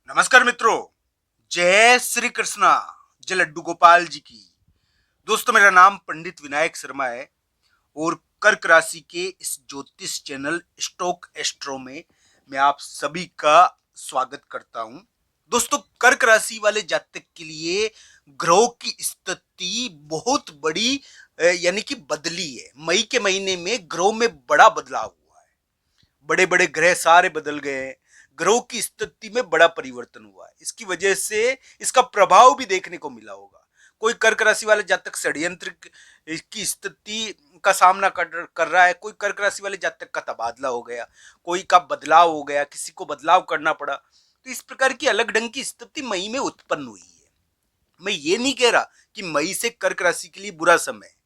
नमस्कार मित्रों, जय श्री कृष्णा, जय लड्डू गोपाल जी की। दोस्तों, मेरा नाम पंडित विनायक शर्मा है और कर्क राशि के इस ज्योतिष चैनल स्टोक एस्ट्रो में मैं आप सभी का स्वागत करता हूं। दोस्तों, कर्क राशि वाले जातक के लिए ग्रहों की स्थिति बहुत बड़ी यानी कि बदली है। मई के महीने में ग्रहों में बड़ा बदलाव हुआ है। बड़े बड़े ग्रह सारे बदल गए हैं। ग्रहों की स्थिति में बड़ा परिवर्तन हुआ है। इसकी वजह से इसका प्रभाव भी देखने को मिला होगा। कोई कर्क राशि वाले जातक षड्यंत्र की स्थिति का सामना कर रहा है। कोई कर्क राशि वाले जातक का तबादला हो गया, कोई का बदलाव हो गया, किसी को बदलाव करना पड़ा। तो इस प्रकार की अलग ढंग की स्थिति मई में उत्पन्न हुई है। मैं ये नहीं कह रहा कि मई से कर्क राशि के लिए बुरा समय है,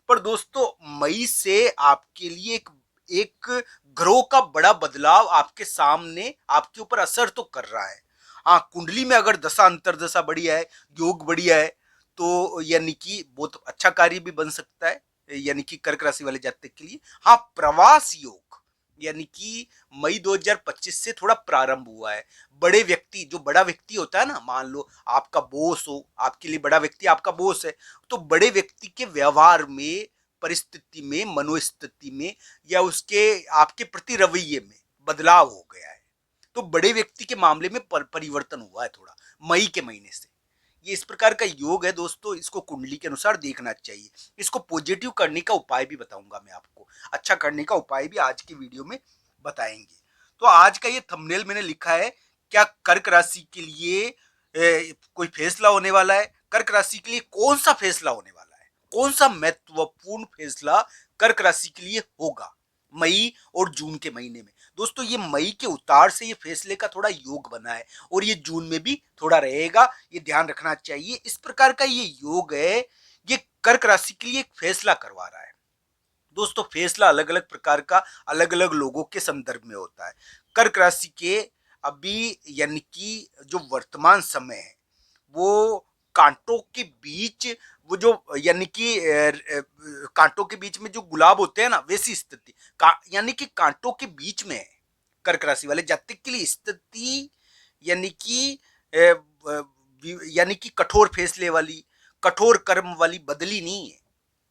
पर दोस्तों मई से आपके लिए एक ग्रह का बड़ा बदलाव आपके सामने आपके ऊपर असर तो कर रहा है। हाँ, कुंडली में अगर दशा अंतरदशा बढ़िया है, योग बढ़िया है, तो यानी कि बहुत अच्छा कार्य भी बन सकता है, यानी कि कर्क राशि वाले जातक के लिए। हाँ, प्रवास योग यानी कि मई 2025 से थोड़ा प्रारंभ हुआ है। बड़े व्यक्ति, जो बड़ा व्यक्ति होता है ना, मान लो आपका बॉस हो, आपके लिए बड़ा व्यक्ति आपका बॉस है, तो बड़े व्यक्ति के व्यवहार में, परिस्थिति में, मनोस्थिति में या उसके आपके प्रति रवैये में बदलाव हो गया है। तो बड़े व्यक्ति के मामले में परिवर्तन हुआ है थोड़ा मई के महीने से। ये इस प्रकार का योग है दोस्तों, इसको कुंडली के अनुसार देखना चाहिए। इसको पॉजिटिव करने का उपाय भी बताऊंगा मैं आपको, अच्छा करने का उपाय भी आज की वीडियो में बताएंगे। तो आज का ये थंबनेल मैंने लिखा है, क्या कर्क राशि के लिए कोई फैसला होने वाला है? कर्क राशि के लिए कौन सा फैसला होने वाला है? कौन सा महत्वपूर्ण फैसला कर्क राशि के लिए होगा मई और जून के महीने में? दोस्तों, ये मई के उतार से ये फैसले का थोड़ा योग बना है और ये जून में भी थोड़ा रहेगा, ये ध्यान रखना चाहिए। इस प्रकार का ये योग है, ये कर्क राशि के लिए एक फैसला करवा रहा है। दोस्तों, फैसला अलग अलग प्रकार का अलग अलग लोगों के संदर्भ में होता है। कर्क राशि के अभी यानी कि जो वर्तमान समय है वो कांटों के बीच, वो जो यानी कि कांटों के बीच में जो गुलाब होते हैं ना, वैसी स्थिति यानी कि कांटों के बीच में है कर्क राशि वाले जातक के लिए स्थिति। यानी कि यानी कि कठोर फैसले वाली, कठोर कर्म वाली बदली नहीं है।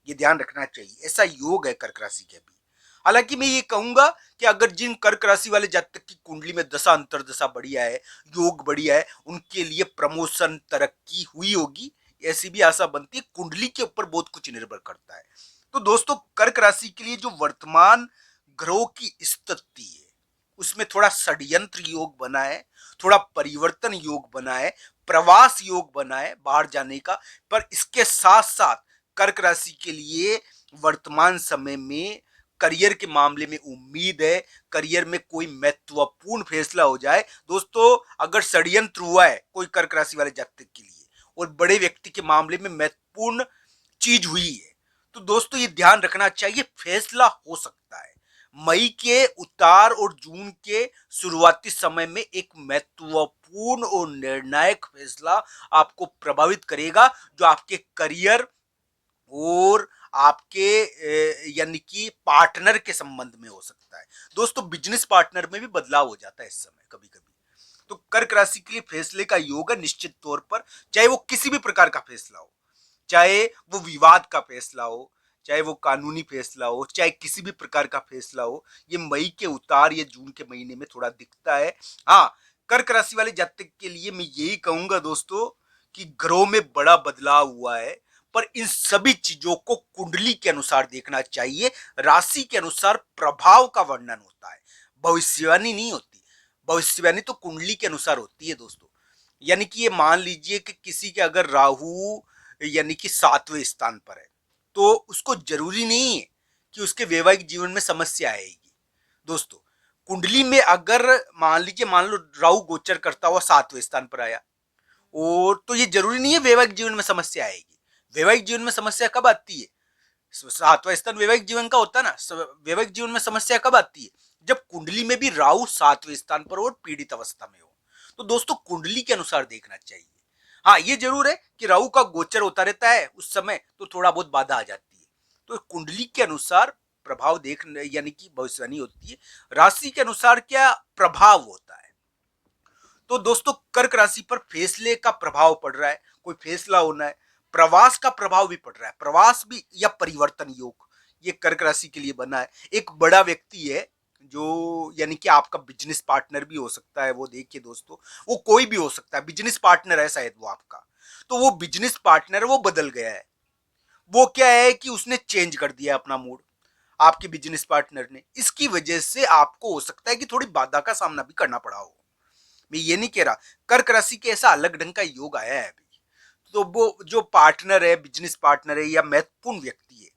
ये ध्यान रखना चाहिए, ऐसा योग है कर्क राशि के भी। हालांकि मैं ये कहूंगा कि अगर जिन कर्क राशि वाले जातक की कुंडली में दशा अंतरदशा बढ़िया है, योग बढ़िया है, उनके लिए प्रमोशन, तरक्की हुई होगी, ऐसी भी आशा बनती है। कुंडली के ऊपर बहुत कुछ निर्भर करता है। तो दोस्तों, कर्क राशि के लिए जो वर्तमान ग्रहों की स्थिति है उसमें थोड़ा षड्यंत्र योग बना है, थोड़ा परिवर्तन योग बना है, प्रवास योग बना है बाहर जाने का। पर इसके साथ साथ कर्क राशि के लिए वर्तमान समय में करियर के मामले में उम्मीद है, करियर में कोई महत्वपूर्ण फैसला हो जाए। दोस्तों, अगर षड्यंत्र हुआ है कोई कर्क राशि वाले जातक के लिए और बड़े व्यक्ति के मामले में महत्वपूर्ण चीज हुई है, तो दोस्तों ये ध्यान रखना चाहिए, फैसला हो सकता है। मई के उतार और जून के शुरुआती समय में एक महत्वपूर्ण और निर्णायक फैसला आपको प्रभावित करेगा, जो आपके करियर और आपके यानी कि पार्टनर के संबंध में हो सकता है। दोस्तों, बिजनेस पार्टनर में भी बदलाव हो जाता है इस समय कभी कभी। तो कर्क राशि के लिए फैसले का योग है निश्चित तौर पर, चाहे वो किसी भी प्रकार का फैसला हो, चाहे वो विवाद का फैसला हो, चाहे वो कानूनी फैसला हो, चाहे किसी भी प्रकार का फैसला हो, ये मई के उतार या जून के महीने में थोड़ा दिखता है। हाँ, कर्क राशि वाले जातक के लिए मैं यही कहूंगा दोस्तों कि ग्रहों में बड़ा बदलाव हुआ है, पर इन सभी चीजों को कुंडली के अनुसार देखना चाहिए। राशि के अनुसार प्रभाव का वर्णन होता है, भविष्यवाणी नहीं होती। भविष्यवाणी तो कुंडली के अनुसार होती है दोस्तों। यानी कि ये मान लीजिए कि किसी के अगर राहु यानी कि 7वें स्थान पर है, तो उसको जरूरी नहीं है कि उसके वैवाहिक जीवन में समस्या आएगी। दोस्तों, कुंडली में अगर मान लो राहु गोचर करता हुआ 7वें स्थान पर आया, और तो ये जरूरी नहीं है वैवाहिक जीवन में समस्या आएगी। वैवाहिक जीवन में समस्या कब आती है? 7वां स्थान वैवाहिक जीवन का होता है ना। वैवाहिक जीवन में समस्या कब आती है? जब कुंडली में भी राहु 7वें स्थान पर हो और पीड़ित अवस्था में हो। तो दोस्तों, कुंडली के अनुसार देखना चाहिए। हाँ, ये जरूर है कि राहु का गोचर होता रहता है उस समय, तो थोड़ा बहुत बाधा आ जाती है। तो कुंडली के अनुसार प्रभाव देख यानी कि भविष्यवाणी होती है। राशि के अनुसार क्या प्रभाव होता है? तो दोस्तों कर्क राशि पर फैसले का प्रभाव पड़ रहा है, कोई फैसला होना है, प्रवास का प्रभाव भी पड़ रहा है, प्रवास भी या परिवर्तन योग ये कर्क राशि के लिए बना है। एक बड़ा व्यक्ति है जो यानी कि आपका बिजनेस पार्टनर भी हो सकता है, वो देखिए दोस्तों, वो कोई भी हो सकता है, बिजनेस पार्टनर है शायद वो आपका, तो वो बिजनेस पार्टनर वो बदल गया है। वो क्या है कि उसने चेंज कर दिया अपना मूड, आपके बिजनेस पार्टनर ने। इसकी वजह से आपको हो सकता है कि थोड़ी बाधा का सामना भी करना पड़ा हो। मैं ये नहीं कह रहा, कर्क राशि के ऐसा अलग ढंग का योग आया है अभी, तो वो जो पार्टनर है, बिजनेस पार्टनर है या महत्वपूर्ण व्यक्ति है,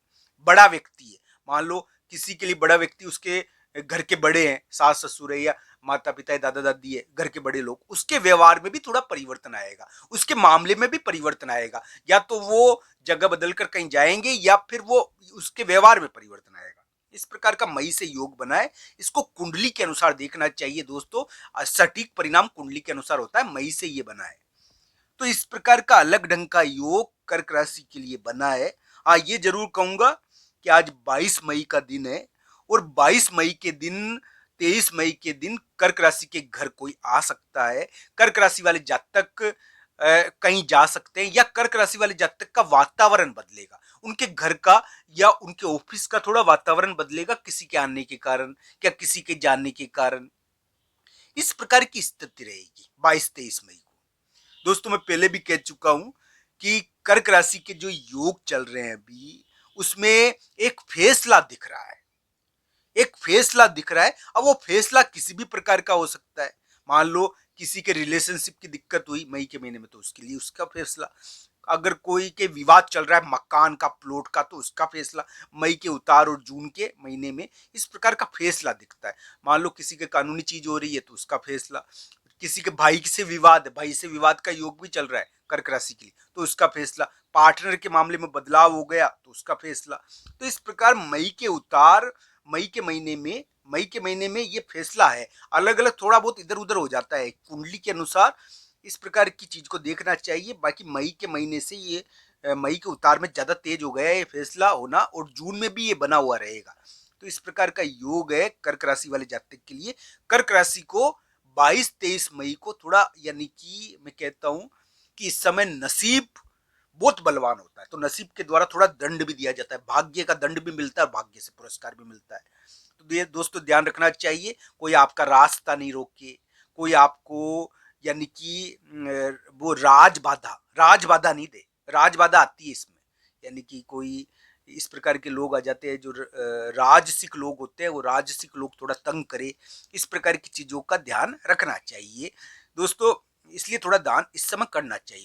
बड़ा व्यक्ति है, मान लो किसी के लिए बड़ा व्यक्ति उसके घर के बड़े हैं, सास ससुर है या माता पिता है, दादा दादी है, घर के बड़े लोग, उसके व्यवहार में भी थोड़ा परिवर्तन आएगा, उसके मामले में भी परिवर्तन आएगा, या तो वो जगह बदल कर कहीं जाएंगे या फिर वो उसके व्यवहार में परिवर्तन आएगा। इस प्रकार का मई से योग बना है, इसको कुंडली के अनुसार देखना चाहिए दोस्तों। सटीक परिणाम कुंडली के अनुसार होता है, मई से ये बना है। तो इस प्रकार का अलग ढंग का योग कर्क राशि के लिए बना है। हाँ, ये जरूर कहूंगा कि आज 22 मई का दिन है और 22 मई के दिन, 23 मई के दिन कर्क राशि के घर कोई आ सकता है। कर्क राशि वाले जातक कहीं जा सकते हैं या कर्क राशि वाले जातक का वातावरण बदलेगा, उनके घर का या उनके ऑफिस का थोड़ा वातावरण बदलेगा किसी के आने के कारण या किसी के जाने के कारण। इस प्रकार की स्थिति रहेगी 22-23 मई को। दोस्तों मैं पहले भी कह चुका हूं कि कर्क राशि के जो योग चल रहे हैं अभी, उसमें एक फैसला दिख रहा है, एक फैसला दिख रहा है। अब वो फैसला किसी भी प्रकार का हो सकता है। मान लो किसी के रिलेशनशिप की दिक्कत हुई मई के महीने में, तो उसके लिए उसका फैसला। अगर कोई के विवाद चल रहा है मकान का, प्लॉट का, तो उसका फैसला मई के उतार और जून के महीने में इस प्रकार का फैसला दिखता है। मान लो किसी के कानूनी चीज हो रही है तो उसका फैसला, किसी के भाई से विवाद है, भाई से विवाद का योग भी चल रहा है कर्क राशि के लिए, तो उसका फैसला, पार्टनर के मामले में बदलाव हो गया तो उसका फैसला। तो इस प्रकार मई के उतार, मई के महीने में ये फैसला है। अलग अलग थोड़ा बहुत इधर उधर हो जाता है कुंडली के अनुसार, इस प्रकार की चीज को देखना चाहिए। बाकी मई के महीने से ये मई के उतार में ज्यादा तेज हो गया है ये फैसला होना, और जून में भी ये बना हुआ रहेगा। तो इस प्रकार का योग है कर्क राशि वाले जातक के लिए। कर्क राशि को 22-23 मई को थोड़ा, यानी कि मैं कहता हूं कि इस समय नसीब बहुत बलवान होता है, तो नसीब के द्वारा थोड़ा दंड भी दिया जाता है, भाग्य का दंड भी मिलता है, भाग्य से पुरस्कार भी मिलता है। तो ये दोस्तों ध्यान रखना चाहिए, कोई आपका रास्ता नहीं रोके, कोई आपको यानी कि वो राज बाधा नहीं दे। राज बाधा आती है इसमें, यानी कि कोई इस प्रकार के लोग आ जाते हैं जो राजसिक लोग होते हैं, वो राजसिक लोग थोड़ा तंग करे। इस प्रकार की चीजों का ध्यान रखना चाहिए दोस्तों, इसलिए थोड़ा दान इस समय करना चाहिए।